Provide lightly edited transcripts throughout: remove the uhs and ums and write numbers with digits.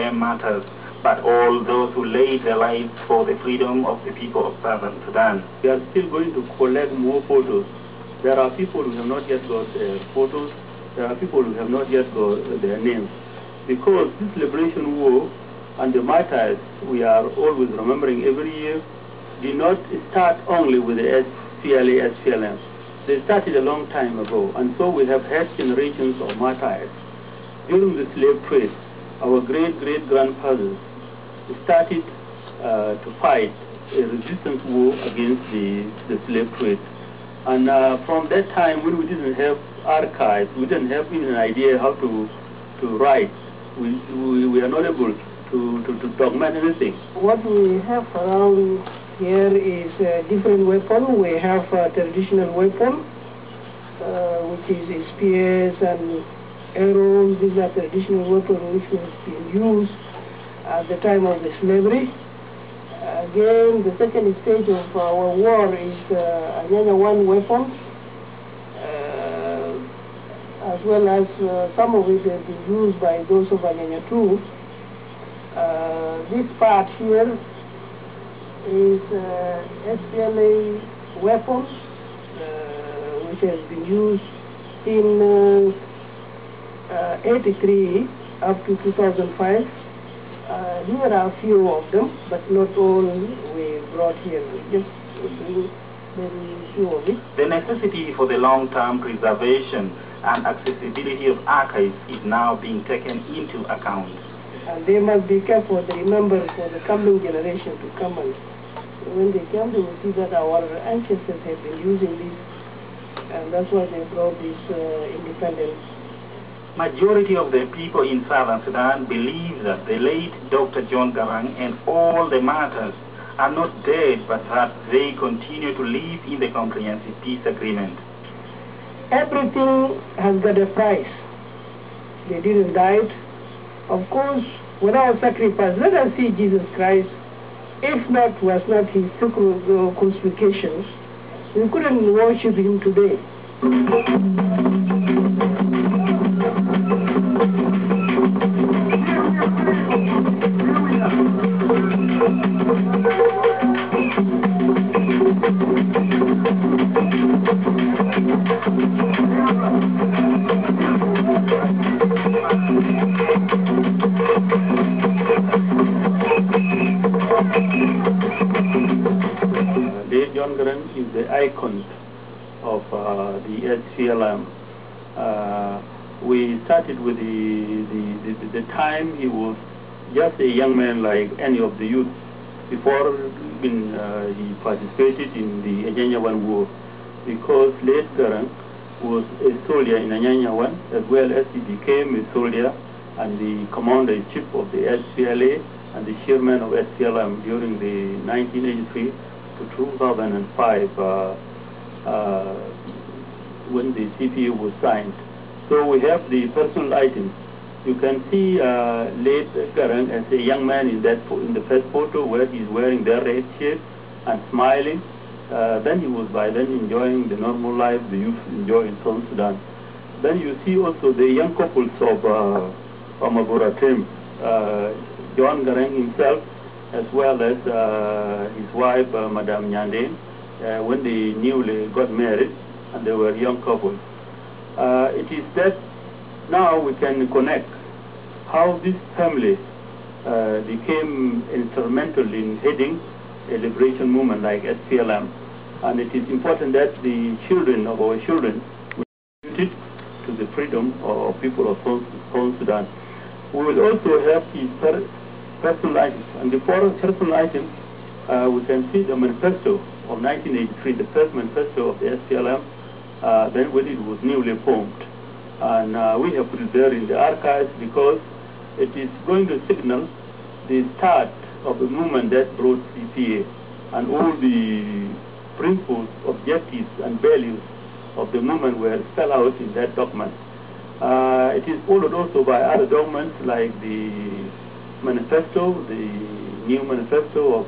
SPLM matters, but all those who laid their lives for the freedom of the people of Southern Sudan. We are still going to collect more photos. There are people who have not yet got photos. There are people who have not yet got their names. Because this liberation war and the martyrs we are always remembering every year did not start only with the SPLA, SPLM. They started a long time ago, and so we have had generations of martyrs. During the slave trade, our great-great-grandfathers started to fight a resistance war against the slave trade. And from that time, when we didn't have archives, we didn't have even an idea how to write. We are not able to document anything. What we have around here is different weapon. We have a traditional weapon, which is spears and arrows. These are traditional weapons which have been used at the time of the slavery. Again, the second stage of our war is Anyanya 1 weapons, as well as some of it have been used by those of Anyanya 2. This part here is SPLA weapons, which has been used in 83 up to 2005. Here are a few of them, but not all we brought here. We just bring very few of it. The necessity for the long-term preservation and accessibility of archives is now being taken into account. And they must be careful to remember for the coming generation to come, and when they come, they will see that our ancestors have been using this, and that's why they brought this independence. Majority of the people in Southern Sudan believe that the late Dr. John Garang and all the martyrs are not dead, but that they continue to live in the comprehensive peace agreement. Everything has got a price. They didn't die. Of course, without sacrifice, let us see Jesus Christ. If not, was not his crucifixions, we couldn't worship him today. Late John Garang is the icon of the SPLM. We started with the time he was just a young man like any of the youth before even he participated in the Anyanya 1 war, because late Garang was a soldier in Anyanya 1 as well as he became a soldier and the commander-in-chief of the SPLA and the chairman of SPLM during the 1983 to 2005 when the CPA was signed. So we have the personal items. You can see late Garang as a young man in the first photo where he's wearing the red shirt and smiling. Then he was by then enjoying the normal life the youth enjoy in South Sudan. Then you see also the young couples of Amaburatim, John Garang himself, as well as his wife, Madame Nyande, when they newly got married and they were young couples. It is that now we can connect how this family became instrumental in heading a liberation movement like SPLM. And it is important that the children of our children will contribute to the freedom of people of South Sudan. We will also have his personal items. And the four personal items, we can see the manifesto of 1983, the first manifesto of the SPLM, then when it was newly formed. And we have put it there in the archives because it is going to signal the start of the movement that brought CPA, and all the principles, objectives, and values of the movement were spelled out in that document. It is followed also by other documents like the manifesto, the new manifesto of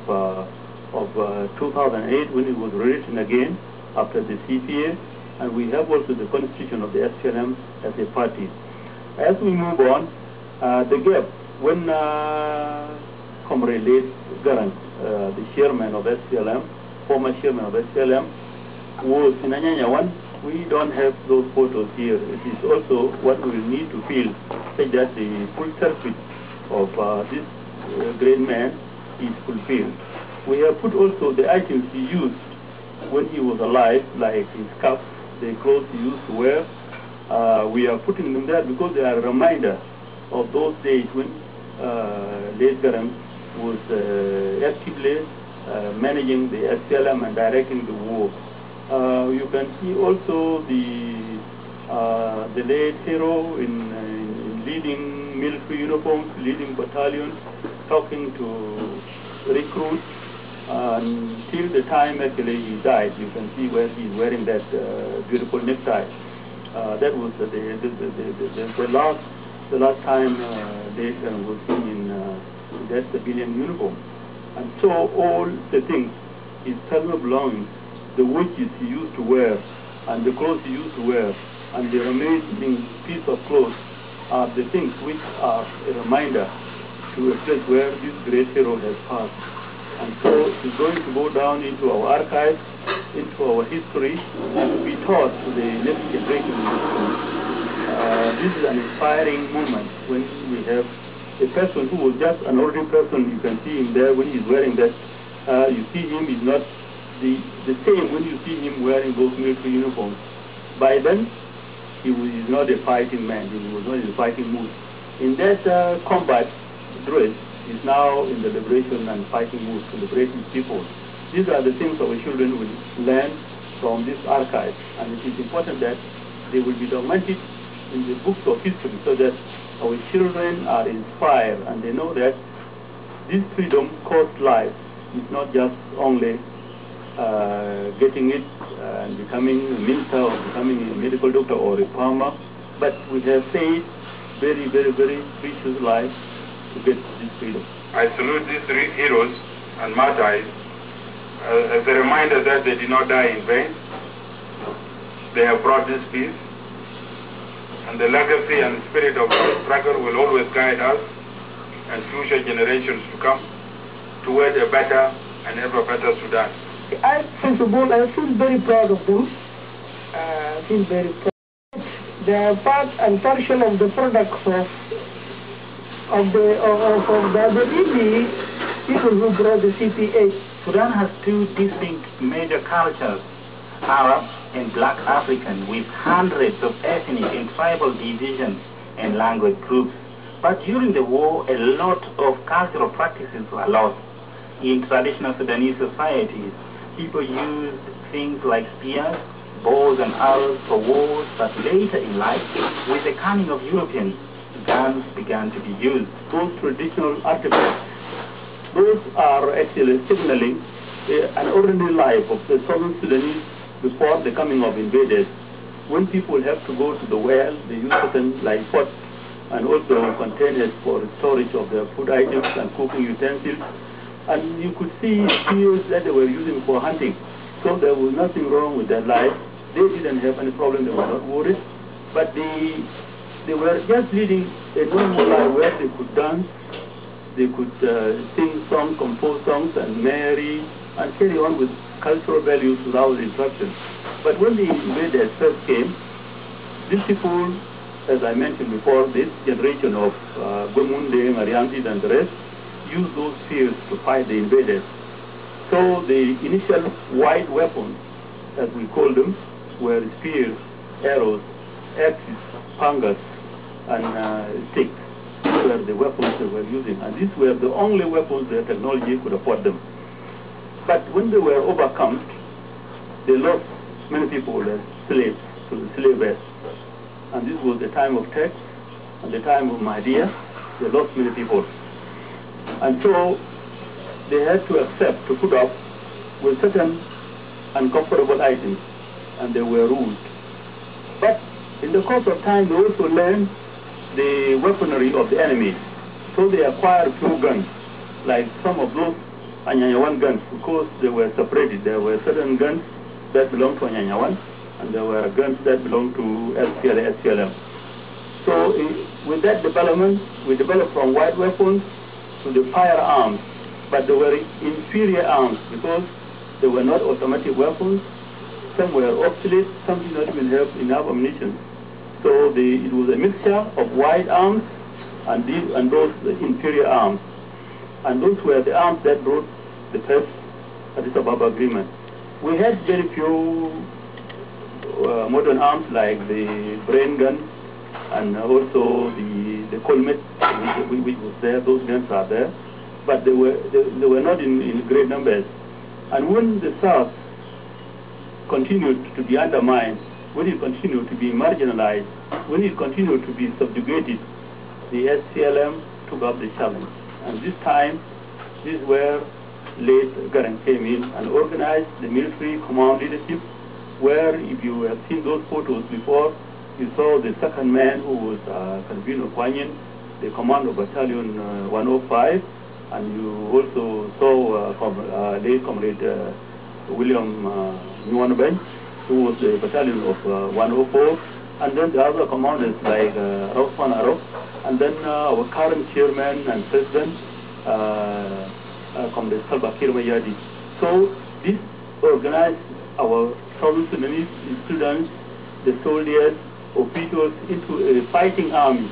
2008 when it was written again after the CPA, and we have also the constitution of the SPLM as a party. As we move on, the gap when Comrade Garang, the chairman of SPLM, former chairman of SPLM, was in Anyanyawan, we don't have those photos here. It is also what we need to feel, such that the full circuit of this great man is fulfilled. We have put also the items he used when he was alive, like his cuff, the clothes he used to wear. We are putting them there because they are a reminder of those days when late Garang was actively managing the SPLM and directing the war. You can see also the late hero in leading military uniforms, leading battalions, talking to recruits until the time actually he died. You can see where he's wearing that beautiful necktie. That was the last time they was seen in that civilian uniform. And so all the things, his personal belongings, the watches he used to wear, and the clothes he used to wear, and the remaining piece of clothes are the things which are a reminder to a place where this great hero has passed. And so it's going to go down into our archives, into our history, and to be taught to the next generation. This is an inspiring moment when we have a person who was just an ordinary person. You can see him there when he's wearing that. You see him, he's not the same when you see him wearing those military uniforms. By then, he was not a fighting man. He was not in a fighting mood. In that combat dress, he's now in the liberation and fighting mood to liberate his people. These are the things our children will learn from this archive, and it is important that they will be documented in the books of history so that our children are inspired and they know that this freedom cost life. Is not just only getting it and becoming a minister or becoming a medical doctor or a farmer, but we have paid very, very, very precious lives to get this freedom. I salute these three heroes and martyrs as a reminder that they did not die in vain. They have brought this peace, and the legacy and spirit of our struggle will always guide us and future generations to come toward a better and ever better Sudan. First of all, I feel very proud of them. I feel very proud. They are part and portion of the products of the really people who brought the CPA. Sudan has two distinct major cultures, Arab and Black African, with hundreds of ethnic and tribal divisions and language groups. But during the war, a lot of cultural practices were lost. In traditional Sudanese societies, people used things like spears, bows and arrows for wars, but later in life, with the coming of Europeans, guns began to be used. Those traditional artifacts, those are actually signaling an ordinary life of the Southern Sudanese before the coming of invaders. When people have to go to the well, they use certain like pots and also containers for storage of their food items and cooking utensils. And you could see spears that they were using for hunting. So there was nothing wrong with their life. They didn't have any problem, they were not worried. But they were just leading a normal life where they could dance, they could sing songs, compose songs, and marry, and carry on with cultural values without interruption. But when the invaders first came, these people, as I mentioned before, this generation of Gurmunde, Mariantis, and the rest, used those spears to fight the invaders. So the initial white weapons, as we call them, were spears, arrows, axes, pangas, and sticks. These were the weapons they were using, and these were the only weapons their technology could afford them. But when they were overcome, they lost many people as slaves to the slavers. And this was the time of Tex and the time of Mahdia. They lost many people. And so they had to accept to put up with certain uncomfortable items, and they were ruled. But in the course of time, they also learned the weaponry of the enemy. So they acquired few guns, like some of those Anyanyawan guns, because they were separated. There were certain guns that belonged to Anyanyawan, and there were guns that belonged to SPLM. So with that development, we developed from wide weapons to the firearms, but they were inferior arms because they were not automatic weapons. Some were obsolete, some did not even have enough ammunition. So it was a mixture of wide arms and those inferior arms. And those were the arms that brought the first Addis Ababa Agreement. We had very few modern arms like the brain gun and also the colmet, which was there. Those guns are there, but they were not in great numbers. And when the South continued to be undermined, when it continued to be marginalized, when it continued to be subjugated, the SCLM took up the challenge. And this time, this is where late Garang came in and organized the military command leadership, where if you have seen those photos before, you saw the second man who was Calvino Kwanyin, the commander of Battalion 105, and you also saw late Comrade William Nwanben, who was the battalion of 104, and then the other commanders like Raufan Arok, and then our current chairman and president, Comrade Salva Kiir Mayadi. So this organized our Southern Sudanese students, the soldiers, officials into a fighting army.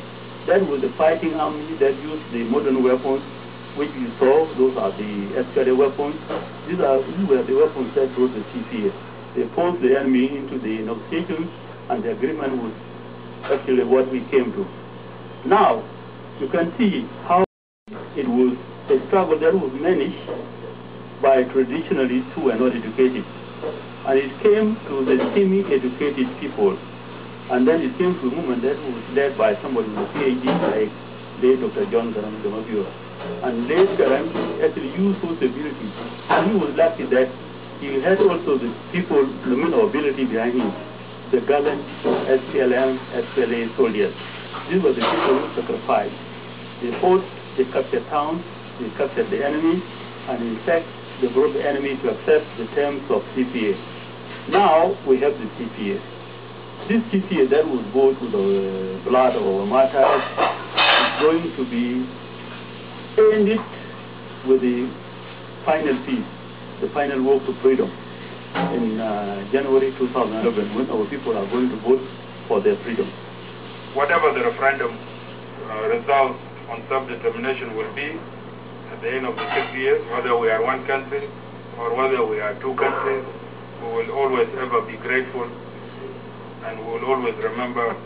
That was the fighting army that used the modern weapons, which you saw. Those are the SCLA weapons. These were the weapons that brought the CPA. They forced the enemy into the negotiations, and the agreement was actually what we came to. Now, you can see how it was a struggle that was managed by traditionalists who were not educated. And it came to the semi-educated people. And then it came to a movement that was led by somebody with a PhD, like late Dr. John Garang. And late Garang actually used those abilities. And he was lucky that he had also the people, the men of ability behind him, the gallant SPLM, SPLA soldiers. These were the people who sacrificed. They fought, they captured towns, they captured the enemy, and in fact, they brought the enemy to accept the terms of CPA. Now, we have the CPA. This CPA that was bought with the blood of our martyrs is going to be ended with the final peace, the final walk to freedom in January 2011, when our people are going to vote for their freedom. Whatever the referendum result on self-determination will be at the end of the 6 years, whether we are one country or whether we are two countries, we will always ever be grateful, and we will always remember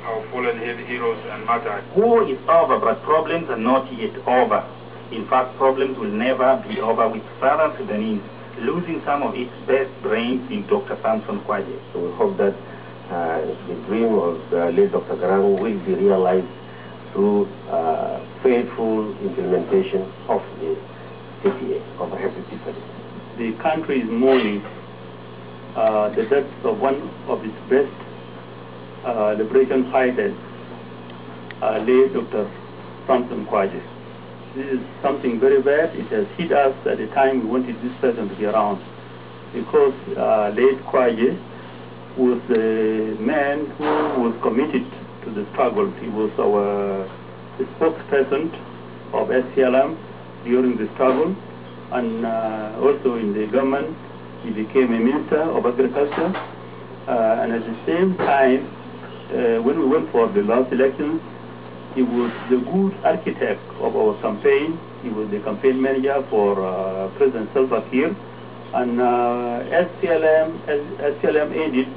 our fallen heroes and martyrs. War is over, but problems are not yet over. In fact, problems will never be over, with Southern Sudanese losing some of its best brains in Dr. Samson Kwaje. So we hope that the dream of late Dr. Garang will be realized through faithful implementation of the CPA, Comprehensive Peace Agreement. The country is mourning the death of one of its best liberation fighters, late Dr. Samson Kwaje. This is something very bad. It has hit us at the time we wanted this person to be around, because late Kwaje was a man who was committed to the struggle. He was our spokesperson of SCLM during the struggle, and also in the government he became a minister of agriculture, and at the same time when we went for the last elections, he was the good architect of our campaign. He was the campaign manager for President Salva Kiir, and SCLM ended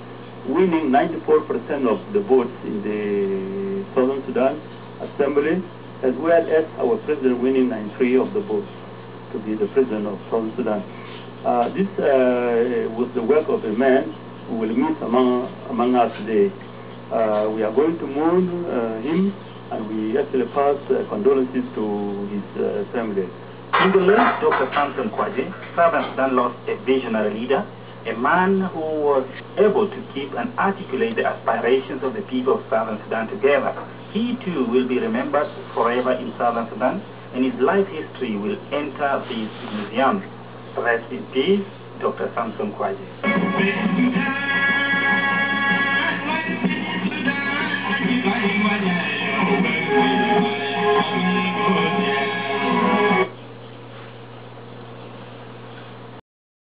winning 94% of the votes in the Southern Sudan Assembly, as well as our president winning 93 of the votes to be the president of Southern Sudan. This was the work of a man who will meet among us today. We are going to mourn him, and we actually pass condolences to his family. In the late Dr. Samson Kwaje, Southern Sudan lost a visionary leader, a man who was able to keep and articulate the aspirations of the people of Southern Sudan together. He too will be remembered forever in Southern Sudan, and his life history will enter this museum. Rest in peace, Dr. Samson Kwaje. Thank you.